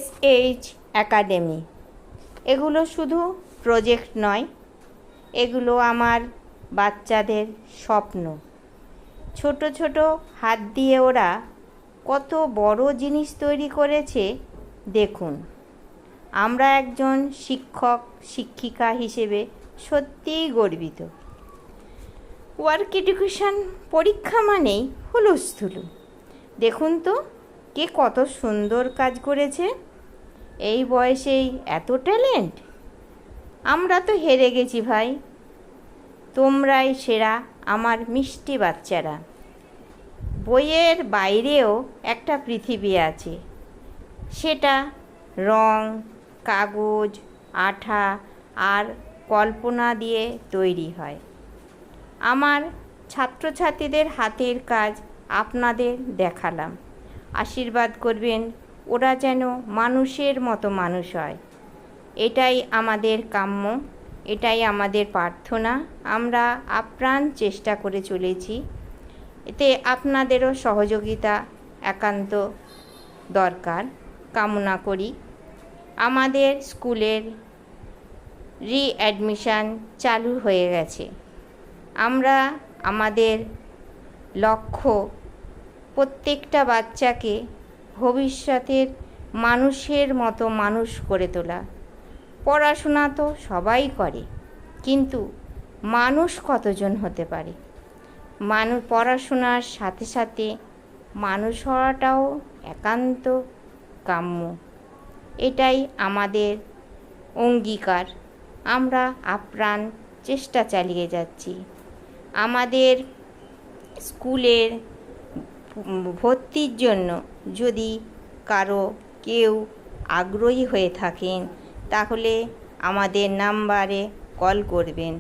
SH academy. এগুলো শুধু project নয়, এগুলো আমার বাচ্চাদের স্বপ্ন। ছোট ছোট হাত দিয়ে ওরা কত বড় জিনিস তৈরি করেছে দেখুন। আমরা একজন শিক্ষক শিক্ষিকা হিসেবে সত্যিই গর্বিত। ওয়ার্ক এডুকেশন পরীক্ষা মানেই হুলস্থুলু। দেখুন তো কে কত সুন্দর কাজ করেছে। এই বয়সেই এত ট্যালেন্ট। আমরা তো হেরে গেছি ভাই। তোমরাই সেরা আমার মিষ্টি বাচ্চারা। বইয়ের বাইরেও একটা পৃথিবী আছে, সেটা রং, কাগজ, আঠা আর কল্পনা দিয়ে তৈরি হয়। আমার ছাত্রছাত্রীদের হাতের কাজ আপনাদের দেখালাম। আশীর্বাদ করবেন ওরা যেন মানুষের মতো মানুষ হয়। এটাই আমাদের কাম্য, এটাই আমাদের প্রার্থনা। আমরা আপ্রাণ চেষ্টা করে চলেছি। এতে আপনাদেরও সহযোগিতা একান্ত দরকার কামনা করি। আমাদের স্কুলের রিঅ্যাডমিশন চালু হয়ে গেছে। আমরা আমাদের লক্ষ্য প্রত্যেকটা বাচ্চাকে ভবিষ্যতের মানুষের মতো মানুষ করে তোলা। পড়াশোনা তো সবাই করে, কিন্তু মানুষ কতজন হতে পারে? পড়াশোনার সাথে সাথে মানুষ হওয়াটাও একান্ত কাম্য। এটাই আমাদের অঙ্গীকার। আমরা আপ্রাণ চেষ্টা চালিয়ে যাচ্ছি। আমাদের স্কুলের ভর্তির জন্য যদি কেউ আগ্রহী হয়ে থাকেন, তাহলে আমাদের নাম্বারে কল করবেন।